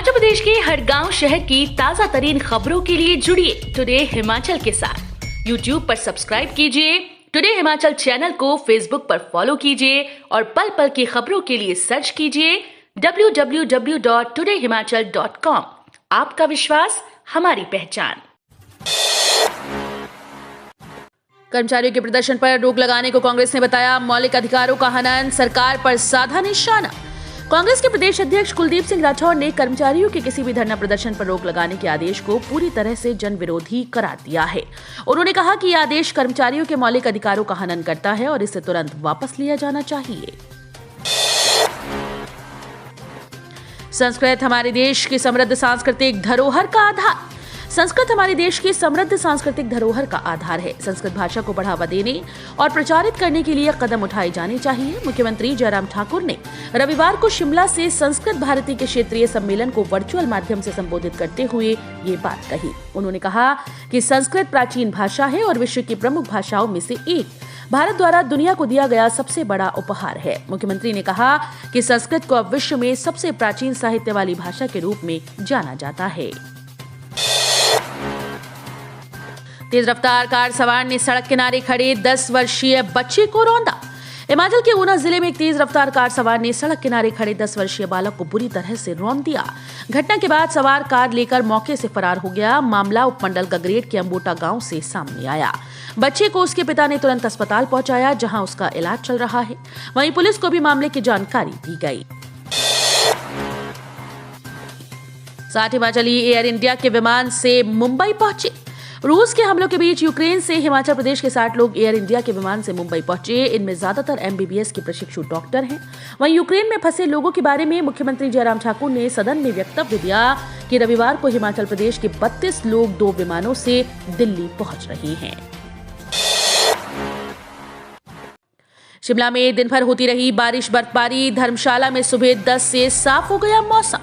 हिमाचल प्रदेश के हर गांव शहर की ताजा तरीन खबरों के लिए जुड़िए टुडे हिमाचल के साथ। यूट्यूब पर सब्सक्राइब कीजिए, टुडे हिमाचल चैनल को फेसबुक पर फॉलो कीजिए और पल पल की खबरों के लिए सर्च कीजिए www.todayhimachal.com। आपका विश्वास हमारी पहचान। कर्मचारियों के प्रदर्शन पर रोक लगाने को कांग्रेस ने बताया मौलिक अधिकारों का हनन, सरकार पर साधा निशाना। कांग्रेस के प्रदेश अध्यक्ष कुलदीप सिंह राठौर ने कर्मचारियों के किसी भी धरना प्रदर्शन पर रोक लगाने के आदेश को पूरी तरह से जन विरोधी करार दिया है। उन्होंने कहा कि यह आदेश कर्मचारियों के मौलिक अधिकारों का हनन करता है और इसे तुरंत वापस लिया जाना चाहिए। संस्कृत हमारे देश की समृद्ध सांस्कृतिक धरोहर का आधार। संस्कृत हमारे देश की समृद्ध सांस्कृतिक धरोहर का आधार है। संस्कृत भाषा को बढ़ावा देने और प्रचारित करने के लिए कदम उठाए जाने चाहिए। मुख्यमंत्री जयराम ठाकुर ने रविवार को शिमला से संस्कृत भारती के क्षेत्रीय सम्मेलन को वर्चुअल माध्यम से संबोधित करते हुए ये बात कही। उन्होंने कहा कि संस्कृत प्राचीन भाषा है और विश्व की प्रमुख भाषाओं में से एक। भारत द्वारा दुनिया को दिया गया सबसे बड़ा उपहार है। मुख्यमंत्री ने कहा कि संस्कृत को अब विश्व में सबसे प्राचीन साहित्य वाली भाषा के रूप में जाना जाता है। तेज रफ्तार कार सवार ने सड़क किनारे खड़े 10 वर्षीय बच्चे को रौंदा। हिमाचल के ऊना जिले में एक तेज रफ्तार कार सवार ने सड़क किनारे खड़े 10 वर्षीय बालक को बुरी तरह से रौंद दिया। घटना के बाद सवार कार लेकर मौके से फरार हो गया। मामला उपमंडल गगरेट के अंबोटा गांव से सामने आया। बच्चे को उसके पिता ने तुरंत अस्पताल पहुंचाया, जहां उसका इलाज चल रहा है। वहीं पुलिस को भी मामले की जानकारी दी गई। 60 हिमाचली एयर इंडिया के विमान से मुंबई पहुंचे। रूस के हमलों के बीच यूक्रेन से हिमाचल प्रदेश के 60 लोग एयर इंडिया के विमान से मुंबई पहुंचे। इनमें ज्यादातर MBBS के प्रशिक्षु डॉक्टर हैं। वहीं यूक्रेन में फंसे लोगों के बारे में मुख्यमंत्री जयराम ठाकुर ने सदन में वक्तव्य दिया कि रविवार को हिमाचल प्रदेश के 32 लोग 2 विमानों से दिल्ली पहुंच रहे हैं। शिमला में दिन भर होती रही बारिश बर्फबारी। धर्मशाला में सुबह 10 से साफ हो गया मौसम।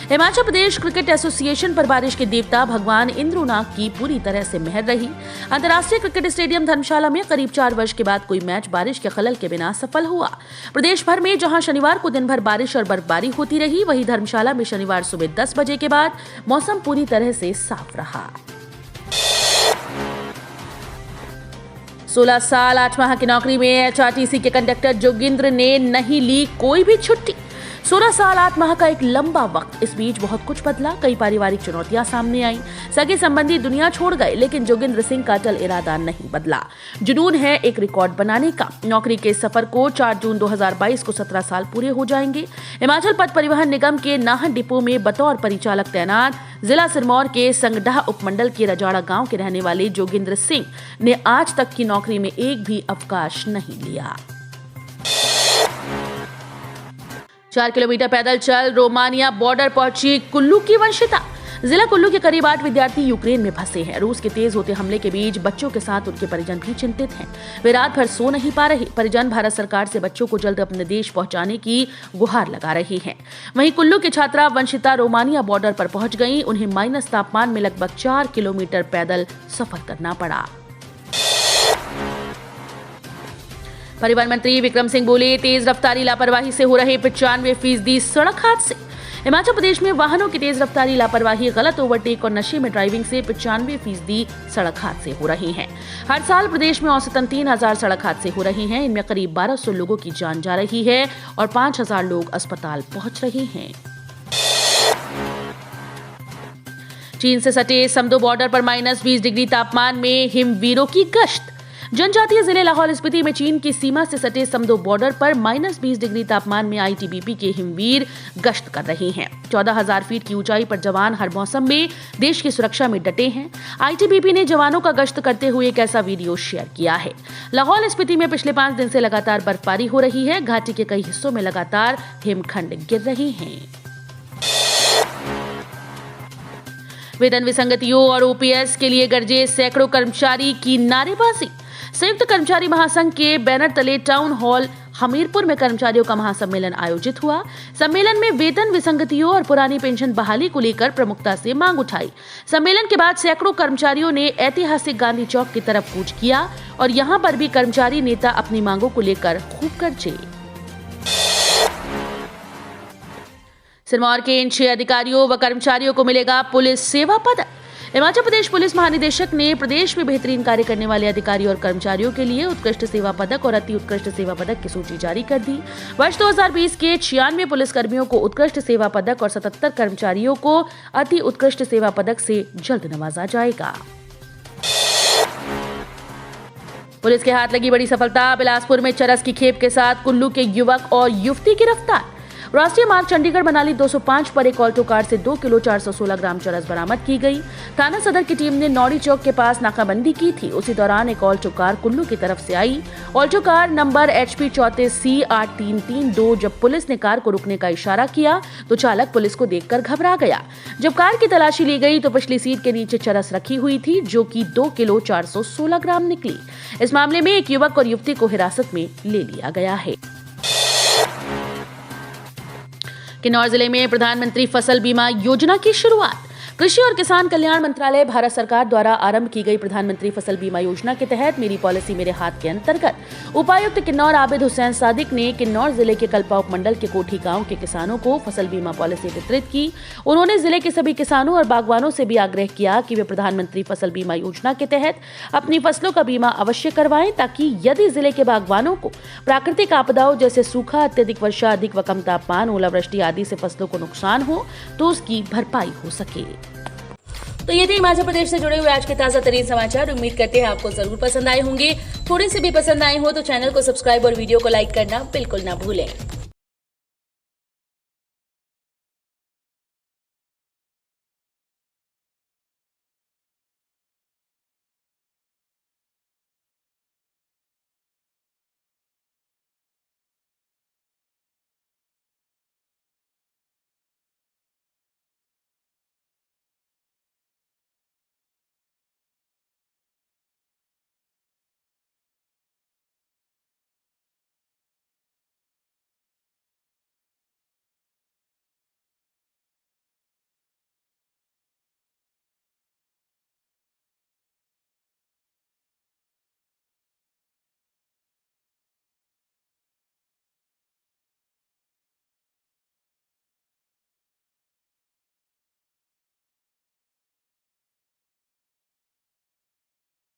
हिमाचल प्रदेश क्रिकेट एसोसिएशन पर बारिश के देवता भगवान इंद्रनाग की पूरी तरह से मेहर रही। अंतर्राष्ट्रीय क्रिकेट स्टेडियम धर्मशाला में करीब 4 वर्ष के बाद कोई मैच बारिश के खलल के बिना सफल हुआ। प्रदेश भर में जहां शनिवार को दिन भर बारिश और बर्फबारी होती रही, वहीं धर्मशाला में शनिवार सुबह 10 बजे के बाद मौसम पूरी तरह से साफ रहा। 16 साल 8 माह की नौकरी में HRTC के कंडक्टर जोगिंद्र ने नहीं ली कोई भी छुट्टी। 16 साल 8 माह का एक लंबा वक्त। इस बीच बहुत कुछ बदला। कई पारिवारिक चुनौतियां सामने आईं। सगे संबंधी दुनिया छोड़ गए, लेकिन जोगिंद्र सिंह का अटल इरादा नहीं बदला। जुनून है एक रिकॉर्ड बनाने का। नौकरी के सफर को 4 जून 2022 को 17 साल पूरे हो जाएंगे। हिमाचल पथ परिवहन निगम के नाहन डिपो में बतौर परिचालक तैनात जिला सिरमौर के संगडाह उपमंडल के रजाड़ा गांव के रहने वाले जोगिंद्र सिंह ने आज तक की नौकरी में एक भी अवकाश नहीं लिया। 4 किलोमीटर पैदल चल रोमानिया बॉर्डर पहुंची कुल्लू की वंशिता। जिला कुल्लू के करीब 8 विद्यार्थी यूक्रेन में फंसे हैं। रूस के तेज होते हमले के बीच बच्चों के साथ उनके परिजन भी चिंतित हैं। वे रात भर सो नहीं पा रहे। परिजन भारत सरकार से बच्चों को जल्द अपने देश पहुंचाने की गुहार लगा रहे हैं। वहीं कुल्लू की छात्रा वंशिता रोमानिया बॉर्डर पर पहुंच गई। उन्हें माइनस तापमान में लगभग 4 किलोमीटर पैदल सफर करना पड़ा। परिवहन मंत्री विक्रम सिंह बोले, तेज रफ्तारी लापरवाही से हो रहे 95% सड़क हादसे। हिमाचल प्रदेश में वाहनों की तेज रफ्तारी लापरवाही, गलत ओवरटेक और नशे में ड्राइविंग से 95% सड़क हादसे हो रहे हैं। हर साल प्रदेश में औसतन 3000 सड़क हादसे हो रहे हैं। इनमें करीब 1200 लोगों की जान जा रही है और 5000 लोग अस्पताल पहुंच रहे हैं। चीन से सटे समदो बॉर्डर पर -20 डिग्री तापमान में हिमवीरों की गश्त। जनजातीय जिले लाहौल स्पीति में चीन की सीमा से सटे समदो बॉर्डर पर -20 डिग्री तापमान में ITBP के हिमवीर गश्त कर रहे हैं। 14,000 फीट की ऊंचाई पर जवान हर मौसम में देश की सुरक्षा में डटे हैं। ITBP ने जवानों का गश्त करते हुए एक ऐसा वीडियो शेयर किया है। लाहौल स्पीति में पिछले 5 दिन से लगातार बर्फबारी हो रही है। घाटी के कई हिस्सों में लगातार हिमखंड गिर रहे हैं। वेतन विसंगतियों और OPS के लिए गरजे सैकड़ों कर्मचारी की नारेबाजी। संयुक्त कर्मचारी महासंघ के बैनर तले टाउन हॉल हमीरपुर में कर्मचारियों का महासम्मेलन आयोजित हुआ। सम्मेलन में वेतन विसंगतियों और पुरानी पेंशन बहाली को लेकर प्रमुखता से मांग उठाई। सम्मेलन के बाद सैकड़ों कर्मचारियों ने ऐतिहासिक गांधी चौक की तरफ कूच किया और यहां पर भी कर्मचारी नेता अपनी मांगों को लेकर खूब गरजे। सिरमौर के इन 6 अधिकारियों व कर्मचारियों को मिलेगा पुलिस सेवा पदक। हिमाचल प्रदेश पुलिस महानिदेशक ने प्रदेश में बेहतरीन कार्य करने वाले अधिकारियों और कर्मचारियों के लिए उत्कृष्ट सेवा पदक और अति उत्कृष्ट सेवा पदक की सूची जारी कर दी। वर्ष 2020 के 96 पुलिस कर्मियों को उत्कृष्ट सेवा पदक और 77 कर्मचारियों को अति उत्कृष्ट सेवा पदक से जल्द नवाजा जाएगा। पुलिस के हाथ लगी बड़ी सफलता। बिलासपुर में चरस की खेप के साथ कुल्लू के युवक और युवती गिरफ्तार। राष्ट्रीय मार्ग चंडीगढ़ मनाली 205 पर एक ऑल्टो कार से 2 किलो 416 ग्राम चरस बरामद की गई। थाना सदर की टीम ने नौड़ी चौक के पास नाकाबंदी की थी। उसी दौरान एक ऑल्टो कार कुल्लू की तरफ से आई। Alto car number HP 34C8332। जब पुलिस ने कार को रुकने का इशारा किया तो चालक पुलिस को देखकर घबरा गया। जब कार की तलाशी ली गई तो पिछली सीट के नीचे चरस रखी हुई थी, जो कि 2 किलो 416 ग्राम निकली। इस मामले में एक युवक और युवती को हिरासत में ले लिया गया है। किन्नौर जिले में प्रधानमंत्री फसल बीमा योजना की शुरुआत। कृषि और किसान कल्याण मंत्रालय भारत सरकार द्वारा आरंभ की गई प्रधानमंत्री फसल बीमा योजना के तहत मेरी पॉलिसी मेरे हाथ के अंतर्गत उपायुक्त किन्नौर आबिद हुसैन सादिक ने किन्नौर जिले के कल्पा उपमंडल के कोठी गांव के किसानों को फसल बीमा पॉलिसी वितरित की। उन्होंने जिले के सभी किसानों और बागवानों से भी आग्रह किया कि वे प्रधानमंत्री फसल बीमा योजना के तहत अपनी फसलों का बीमा अवश्य करवाएं, ताकि यदि जिले के बागवानों को प्राकृतिक आपदाओं जैसे सूखा, अत्यधिक वर्षा, अधिक व कम तापमान, ओलावृष्टि आदि से फसलों को नुकसान हो तो उसकी भरपाई हो सके। तो ये थे हिमाचल प्रदेश से जुड़े हुए आज के ताजा तरीन समाचार। उम्मीद करते हैं आपको जरूर पसंद आए होंगे। थोड़े से भी पसंद आए हो तो चैनल को सब्सक्राइब और वीडियो को लाइक करना बिल्कुल ना भूलें।